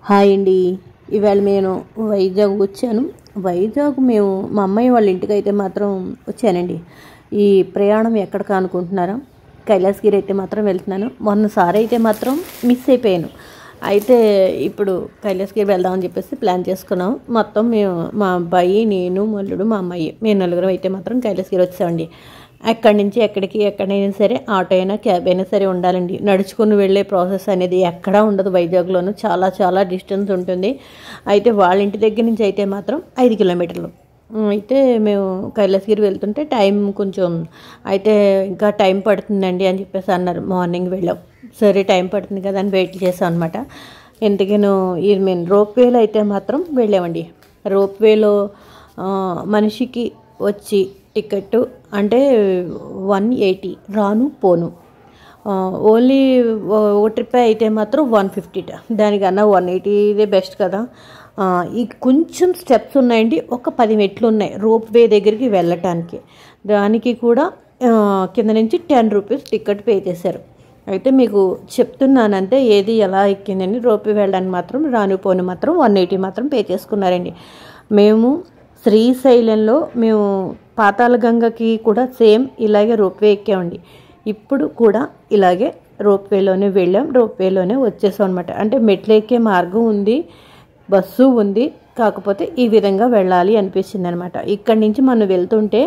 Hi అండి. ఇవాళ నేను వైజాగ్ వచ్చాను. వైజాగ్ మేము మా అమ్మాయి వాళ్ళ ఇంటికి అయితే మాత్రం వచ్చానండి. ఈ ప్రయాణం ఎక్కడికి అనుకుంటున్నారా? కైలాసగిరి అయితే మాత్రం వెళ్తున్నాను. మొన్నసారి అయితే మాత్రం మిస్ అయిపోయాను. అయితే ఇప్పుడు కైలాసగిరి వెళ్దామని చెప్పేసి ప్లాన్ చేసుకున్నాం. మొత్తం మేము మా అబ్బాయి, నేను, మల్లుడు, మా అమ్మాయి మేము నలుగురం అయితే మాత్రం కైలాసగిరి వచ్చామండి. అక్కడి నుంచి ఎక్కడైనా సరే ఆటో అయినా క్యాబ్ అయినా సరే ఉండాలండి. నడుచుకుని వెళ్ళే ప్రాసెస్ అనేది ఎక్కడా ఉండదు. వైజాగ్లోనూ చాలా చాలా డిస్టెన్స్ ఉంటుంది. అయితే వాళ్ళ ఇంటి దగ్గర నుంచి అయితే మాత్రం 5 కిలోమీటర్లు. అయితే మేము కైలాసగిరి వెళ్తుంటే టైం కొంచెం అయితే ఇంకా టైం పడుతుందండి అని చెప్పేసి అన్నారు. మార్నింగ్ వెళ్ళాం. సరే టైం పడుతుంది కదా అని వెయిట్ చేసాం అనమాట. ఎందుకనో మేము రోప్వేలో అయితే మాత్రం వెళ్ళామండి. రోప్వేలో మనిషికి వచ్చి టికెట్ అంటే 180 రాను పోను. ఓన్లీ ఓ ట్రిప్ అయితే మాత్రం 150. దానికన్నా 180 ఇదే బెస్ట్ కదా. ఈ కొంచెం స్టెప్స్ ఉన్నాయండి. ఒక 10 మెట్లు ఉన్నాయి రోప్వే దగ్గరికి వెళ్ళటానికి. దానికి కూడా కింద నుంచి 10 రూపీస్ టికెట్ పే చేశారు. అయితే మీకు చెప్తున్నానంటే ఏది ఎలా ఎక్కిందండి. రోప్వే వెళ్ళడానికి మాత్రం రాను పోను మాత్రం 180 మాత్రం పే చేసుకున్నారండి. మేము శ్రీశైలంలో మేము పాతాళగంగకి కూడా సేమ్ ఇలాగే రోప్వే ఎక్కామండి. ఇప్పుడు కూడా ఇలాగే రోప్వేలోనే వెళ్ళాం, రోప్వేలోనే వచ్చేసాం అనమాట. అంటే మెట్లు ఎక్కే మార్గం ఉంది, బస్సు ఉంది, కాకపోతే ఈ విధంగా వెళ్ళాలి అనిపించింది అనమాట. ఇక్కడి నుంచి మనం వెళ్తుంటే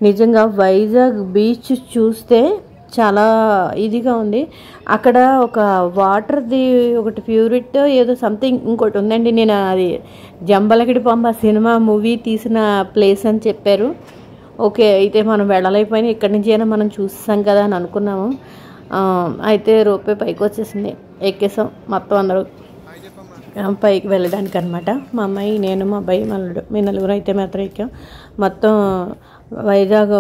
నిజంగా వైజాగ్ బీచ్ చూస్తే చాలా ఇదిగా ఉంది. అక్కడ ఒక వాటర్ది ఒకటి ప్యూరిట్ ఏదో సంథింగ్ ఇంకోటి ఉందండి. నేను అది జంబలకిడి పంబ సినిమా మూవీ తీసిన ప్లేస్ అని చెప్పారు. ఓకే, అయితే మనం వెళ్ళలేకపోయినా ఇక్కడి నుంచి అయినా మనం చూస్తాం కదా అని అనుకున్నాము. అయితే రోపే పైకి వచ్చేసింది, ఎక్కేసాం మొత్తం అందరూ పైకి వెళ్ళడానికి అనమాట. మా అమ్మాయి, నేను, మా అబ్బాయి, మల్లుడు మీ నలుగురు అయితే మాత్రం ఎక్కాం. మొత్తం వైజాగ్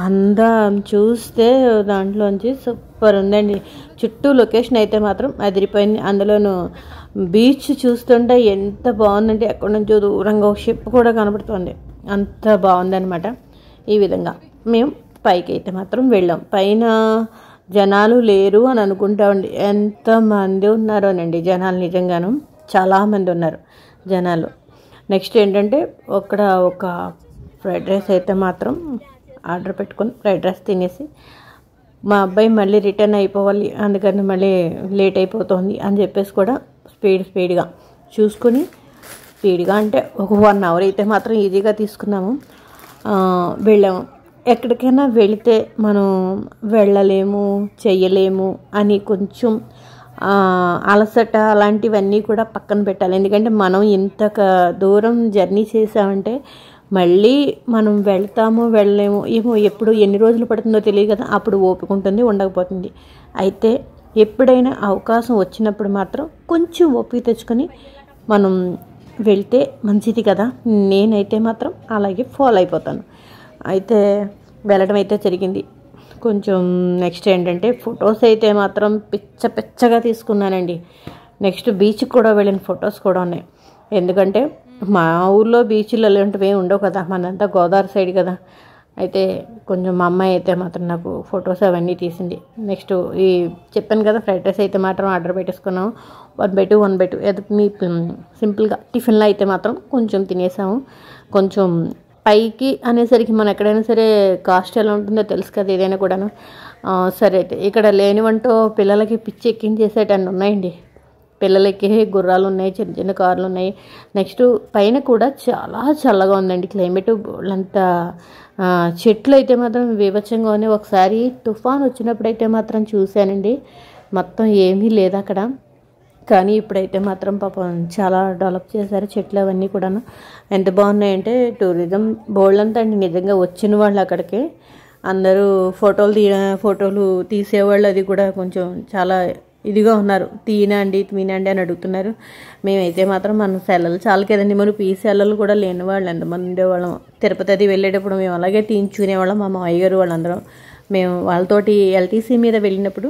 అందం చూస్తే దాంట్లోంచి సూపర్ ఉందండి. చుట్టూ లొకేషన్ అయితే మాత్రం అదిరిపోయింది. అందులోనూ బీచ్ చూస్తుంటే ఎంత బాగుందంటే ఎక్కడి నుంచో దూరంగా ఒక షిప్ కూడా కనబడుతుంది. అంత బాగుందనమాట. ఈ విధంగా మేము పైకి అయితే మాత్రం వెళ్ళాం. పైన జనాలు లేరు అని అనుకుంటామండి. ఎంతమంది ఉన్నారోనండి జనాలు, నిజంగాను చాలామంది ఉన్నారు జనాలు. నెక్స్ట్ ఏంటంటే అక్కడ ఒక ఫ్రైడ్ రైస్ అయితే మాత్రం ఆర్డర్ పెట్టుకొని ఫ్రైడ్ రైస్ తినేసి మా అబ్బాయి మళ్ళీ రిటర్న్ అయిపోవాలి, అందుకని మళ్ళీ లేట్ అయిపోతుంది అని చెప్పేసి కూడా స్పీడ్గా చూసుకొని స్పీడ్గా అంటే ఒక 1 అవర్ అయితే మాత్రం ఈజీగా తీసుకున్నాము. వెళ్ళాము. ఎక్కడికైనా వెళితే మనం వెళ్ళలేము, చెయ్యలేము అని కొంచెం అలసట అలాంటివన్నీ కూడా పక్కన పెట్టాలి. ఎందుకంటే మనం ఇంత దూరం జర్నీ చేసామంటే మళ్ళీ మనం వెళ్తామో వెళ్ళలేమో ఏమో, ఎప్పుడు ఎన్ని రోజులు పడుతుందో తెలియదు కదా. అప్పుడు ఓపిక ఉంటుంది, ఉండకపోతుంది. అయితే ఎప్పుడైనా అవకాశం వచ్చినప్పుడు మాత్రం కొంచెం ఓపిక తెచ్చుకొని మనం వెళ్తే మంచిది కదా. నేనైతే మాత్రం అలాగే ఫాలో అయిపోతాను. అయితే వెళ్ళడం అయితే జరిగింది. కొంచెం నెక్స్ట్ ఏంటంటే ఫొటోస్ అయితే మాత్రం పిచ్చగా తీసుకున్నానండి. నెక్స్ట్ బీచ్కి కూడా వెళ్ళిన ఫొటోస్ కూడా ఉన్నాయి. ఎందుకంటే మా ఊర్లో బీచ్లు అలాంటివి ఉండవు కదా, మనంతా గోదావరి సైడ్ కదా. అయితే కొంచెం మా అమ్మాయి అయితే మాత్రం నాకు ఫొటోస్ అవన్నీ తీసింది. నెక్స్ట్ ఈ చెప్పాను కదా ఫ్రైడ్ రైస్ అయితే మాత్రం ఆర్డర్ పెట్టేసుకున్నాం. 1/2 ఏదో మీ సింపుల్గా టిఫిన్లో అయితే మాత్రం కొంచెం తినేసాము. కొంచెం పైకి అనేసరికి మనం ఎక్కడైనా సరే కాస్ట్ ఎలా ఉంటుందో తెలుసు కదా, ఏదైనా కూడాను. సరే అయితే ఇక్కడ లేనివంటో పిల్లలకి పిచ్చి ఎక్కించేసేటన్నీ ఉన్నాయండి. పిల్లలకి గుర్రాలు ఉన్నాయి, చిన్న చిన్న కార్లు ఉన్నాయి. నెక్స్ట్ పైన కూడా చాలా చల్లగా ఉందండి క్లైమేట్. అంతా చెట్లు అయితే మాత్రం వివచ్చంగా ఉన్నాయి. ఒకసారి తుఫాన్ వచ్చినప్పుడు అయితే మాత్రం చూశానండి, మొత్తం ఏమీ లేదు అక్కడ. కానీ ఇప్పుడైతే మాత్రం పాపం చాలా డెవలప్ చేశారు చెట్లు అవన్నీ కూడాను. ఎంత బాగున్నాయంటే టూరిజం బోల్డంతా అండి. నిజంగా వచ్చిన వాళ్ళు అక్కడికి అందరూ ఫోటోలు తీసేవాళ్ళు అది కూడా కొంచెం చాలా ఇదిగా ఉన్నారు. తీనండి అని అడుగుతున్నారు. మేమైతే మాత్రం మన సెలవులు చాలు కదండి, మనం ఈ సెలవులు కూడా లేని వాళ్ళు ఎంతమంది ఉండేవాళ్ళం. తిరుపతి అది వెళ్ళేటప్పుడు మేము అలాగే తీయించుకునేవాళ్ళం. మా మామయ్య గారు వాళ్ళందరం మేము వాళ్ళతోటి ఎల్టీసీ మీద వెళ్ళినప్పుడు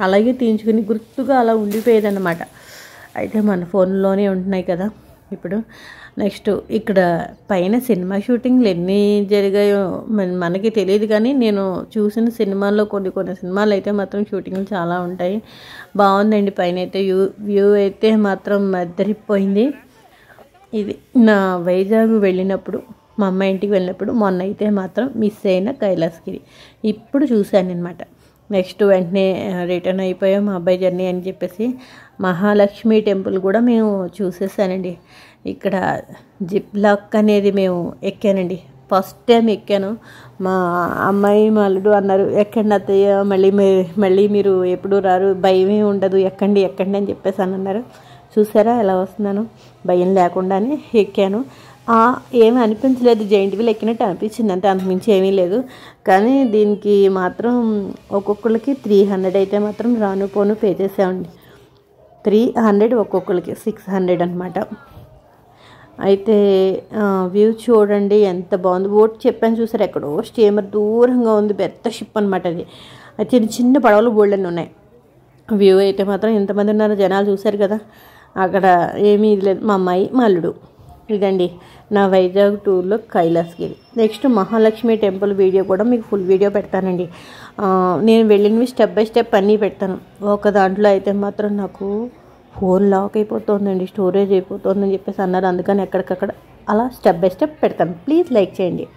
అలాగే తీయించుకుని గుర్తుగా అలా ఉండిపోయేదన్నమాట. అయితే మన ఫోన్లోనే ఉంటున్నాయి కదా, ఇప్పుడు నెక్స్ట్ ఇక్కడ పైన సినిమా షూటింగ్లు ఎన్ని జరిగాయో మనకి తెలియదు, కానీ నేను చూసిన సినిమాల్లో కొన్ని సినిమాలు అయితే మాత్రం షూటింగ్లు చాలా ఉంటాయి. బాగుందండి. పైన అయితే వ్యూ అయితే మాత్రం అద్దరిపోయింది. ఇది నా వైజాగ్ వెళ్ళినప్పుడు, మా అమ్మ ఇంటికి వెళ్ళినప్పుడు మొన్న అయితే మాత్రం మిస్ అయిన కైలాసగిరి ఇప్పుడు చూశాను అనమాట. నెక్స్ట్ వెంటనే రిటర్న్ అయిపోయాం మా అబ్బాయి జర్నీ అని చెప్పేసి మహాలక్ష్మి టెంపుల్ కూడా మేము చూసేసానండి. ఇక్కడ జిప్ లాక్ అనేది మేము ఎక్కానండి. ఫస్ట్ టైం ఎక్కాను. మా అమ్మాయి మాలుడు అన్నారు, ఎక్కండి అత్తయ్య, మళ్ళీ మీరు ఎప్పుడు రారు, భయమే ఉండదు, ఎక్కండి అని చెప్పేసి అన్నారు. చూసారా ఎలా వస్తున్నాను, భయం లేకుండానే ఎక్కాను. ఏమీ అనిపించలేదు, జైంట్ వీల్ ఎక్కినట్టు అనిపించింది అంతే, అంతకుమించి ఏమీ లేదు. కానీ దీనికి మాత్రం ఒక్కొక్కరికి 300 అయితే మాత్రం రాను పోను పే చేసామండి. 300 ఒక్కొక్కరికి 600 అనమాట. అయితే వ్యూ చూడండి ఎంత బాగుంది. బోట్ చెప్పాను చూసారు, ఎక్కడో స్టీమర్ దూరంగా ఉంది, పెద్ద షిప్ అనమాట అది. చిన్న చిన్న పడవలు బోల్డన్ని ఉన్నాయి. వ్యూ అయితే మాత్రం ఎంతమంది ఉన్నారో జనాలు చూశారు కదా. అక్కడ ఏమీ లేదు, మా అమ్మాయి మా అల్లుడు. ఇదండి నా వైజాగ్ టూర్లో Kailasagiri. Next Mahalakshmi temple video కూడా మీకు ఫుల్ వీడియో పెడతానండి. నేను వెళ్ళినవి స్టెప్ బై స్టెప్ అన్నీ పెడతాను. ఒక దాంట్లో అయితే మాత్రం నాకు ఫోన్ లాక్ అయిపోతుందండి, స్టోరేజ్ అయిపోతుందని చెప్పేసి అన్నారు. అందుకని ఎక్కడికక్కడ అలా స్టెప్ బై స్టెప్ పెడతాను. ప్లీజ్ లైక్ చేయండి.